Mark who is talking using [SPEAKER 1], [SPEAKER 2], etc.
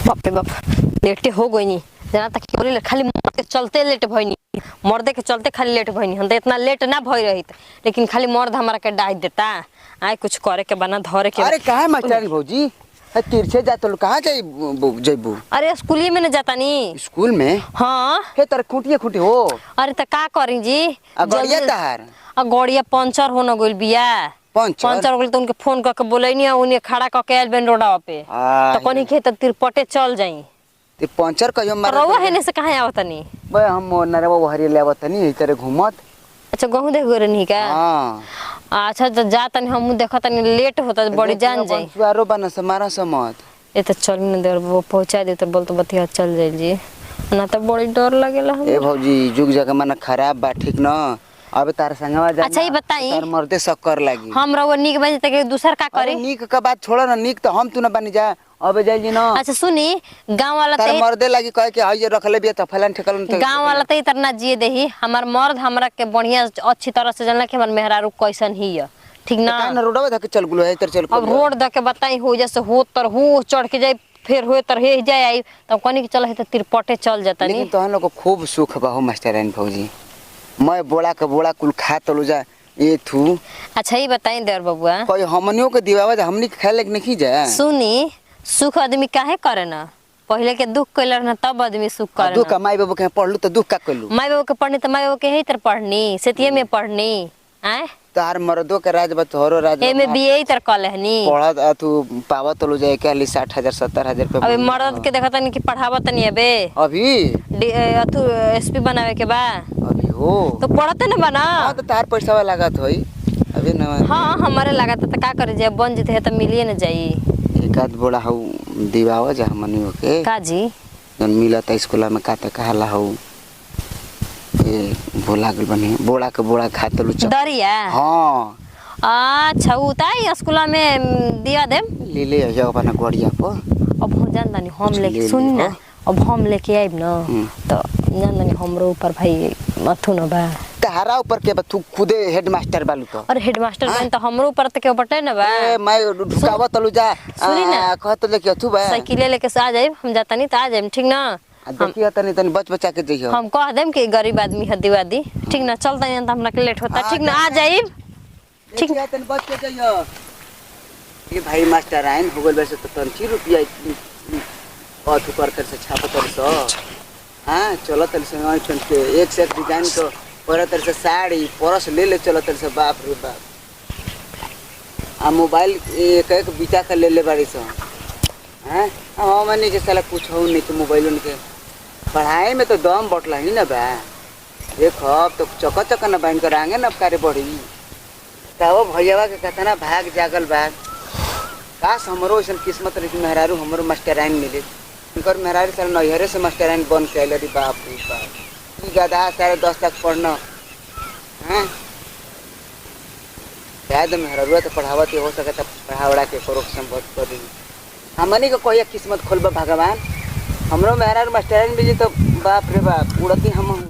[SPEAKER 1] बाप रे बाप, लेटे हो गई नहीं जना तक खाली मर्द के चलते लेट भइनी, मर्दे के चलते खाली लेट भइनी। हम तो इतना लेट ना भई रही, लेकिन खाली मर्द हमारा के डांट देता। आए कुछ करे के बना धरे के।
[SPEAKER 2] अरे कहाँ मास्टर भौजी तिरछे जात लो, कहाँ जइबू?
[SPEAKER 1] अरे स्कूल में न जाता नी।
[SPEAKER 2] स्कूल में?
[SPEAKER 1] हाँ
[SPEAKER 2] हे तर खूंटिया खूंटी हो।
[SPEAKER 1] अरे तो का करी जी,
[SPEAKER 2] गड़िया तहार
[SPEAKER 1] गड़िया पंचर हो न गइल बिया। पंचर हो गइल तो उनके फोन करके बोलैनी, उन्हें खड़ा करके आइल बेन रोडवा पे, तो कनी के त तिरपटे चल जाई।
[SPEAKER 2] ते पंचर कहियो मार
[SPEAKER 1] रउआ हेने से कहां आवत नी?
[SPEAKER 2] बे हम नरवा वहरी लेवत नी इतरे घूमत।
[SPEAKER 1] अच्छा गहूं देख गरे नी का? हां अच्छा तो जातनी हम देखत नी लेट होता बड़ी जान जाई।
[SPEAKER 2] सुआरो बन से मारा समत
[SPEAKER 1] ए तो चल न देर वो पहुंचा दे तो बोल तो बतिया चल जाई जी, ना तो बड़ी डर लागेला हम।
[SPEAKER 2] ए भौजी जुग जगह मन खराब बा, ठीक न? अब तार संगवा जा।
[SPEAKER 1] अच्छा ही बताई
[SPEAKER 2] तार मर्दे शक्कर लागी।
[SPEAKER 1] हम रउआ नीक बजे तक दूसर का करी?
[SPEAKER 2] नीक का बात छोड़ ना, नीक तो हम तू न बनी जा। अब जाई जी न।
[SPEAKER 1] अच्छा सुनी, गांव वाला
[SPEAKER 2] तार मर्दे लागी कह के हई रख ले बिया त फलन ठेकलन त
[SPEAKER 1] गांव वाला त इतना जिए देही। हमार मर्द हमरा के बढ़िया अच्छी तरह से जानला कि हमर मेहरारू कैसन ही है, ठीक ना?
[SPEAKER 2] काहे न रोडवा धके चल गुलो है इधर चल।
[SPEAKER 1] अब रोड धके बताई हो जैसे हो तर हो चढ़ के जाई, फिर हो तर हे जाए आई, तब कनी के चल है त तिरपटे चल जाता नी।
[SPEAKER 2] लेकिन तहन लोग को खूब सुख बा हो मास्टरन भौजी। मैं बोला के बोला कुल खा तलु जा ए थू।
[SPEAKER 1] अच्छा ही बताई देर बबुआ,
[SPEAKER 2] कोई हमनियो के दिवावा जा हमनी के खाए नहीं जा।
[SPEAKER 1] सुनी, सुख आदमी काहे करे ना? पहले के दुख कैलर ना तब आदमी सुख करे।
[SPEAKER 2] दुख माई बाबू के पढ़लू तो दुख का कलू?
[SPEAKER 1] माई बाबू के पढ़नी तो माई बाबू के ही तर पढ़नी, सेतिये में पढ़नी। आए
[SPEAKER 2] तार मर्दो के राज बा तोहरो राज
[SPEAKER 1] ए में बीए तर कलहनी
[SPEAKER 2] पढ़त तू पावत तलु जाए के 60,000 70,000 रुपया।
[SPEAKER 1] अबे मर्द के देखत नहीं कि पढ़ावत नहीं अबे
[SPEAKER 2] अभी
[SPEAKER 1] अथु एसपी बनावे के बा
[SPEAKER 2] अभी हो
[SPEAKER 1] तो पढ़ते न बना।
[SPEAKER 2] हां तो तार पैसा लागत होई अभी न।
[SPEAKER 1] हां हमारे लागत त का करे जे बन जते है त मिलिए न जाई।
[SPEAKER 2] एक आध बोला हऊ दिवावा जा हमनियो के
[SPEAKER 1] का जी
[SPEAKER 2] जन मिलत स्कूल में का त कहला हऊ ए बोला गल बनी बोड़ा के बोड़ा खात लु
[SPEAKER 1] दरिया।
[SPEAKER 2] हां
[SPEAKER 1] अच्छा उताई स्कूल में दिया देम
[SPEAKER 2] ले ले जा अपना गड़िया पर।
[SPEAKER 1] अब हम जान दानी हम लेके सुन ना, अब हम लेके आइब न तो जान दानी हमरो ऊपर भाई मथु न बा।
[SPEAKER 2] तहारा ऊपर के तू खुदे हेडमास्टर बालू तो?
[SPEAKER 1] अरे हेडमास्टर बन तो हमरो ऊपर त के बटे न बा।
[SPEAKER 2] ए मैं ढुकावत लु जा
[SPEAKER 1] सुनी ना
[SPEAKER 2] कहत लेके तू बा
[SPEAKER 1] साइकिल लेके से आ जाइब, हम जाता नहीं त आ जाइब, ठीक ना?
[SPEAKER 2] देखिए तनी तनी बच बचा के जइयो।
[SPEAKER 1] हम कह देम कि गरीब आदमी है दिवादी, ठीक ना? चलता नहीं त हमरा के लेट होता, ठीक ना? आ जाइब ठीक
[SPEAKER 2] है तनी बच के जइयो। ये भाई मास्टर आइन हो गइल वैसे तो 3 रुपया अथु कर से छापत सो। हां चलो तल से आई चल के एक से डिजाइन तो पर तर से साड़ी परस ले चलो तर से। बाप रे बाप आ मोबाइल एक एक बिटा कर ले बाड़ी सो। हैं हां माने के साला कुछ हो नहीं तो मोबाइल उनके पढ़ाई में तो दम बटला ही ना बा। देखो अब तो चका चका ना बाइन कर आगे ना कार्य बढ़ी तब भैयावा के कतना भाग जागल बा। काश हमरो ऐसा किस्मत रही मेहरारू हमरो मास्टराइन मिले। इनकर मेहरारू सारे नैहरे से मास्टराइन बन के आइल रे। बाप रे बाप ई गधा सारे 10 तक पढ़ना हैं शायद मेहरारू तो पढ़ावत हो सके तो पढ़ावड़ा के करो संभव कर दी। हमनी को कोई किस्मत खोलबा भगवान। हमरो मेहरारू मास्टराइन मिली तो बाप रे बाप उड़ती हम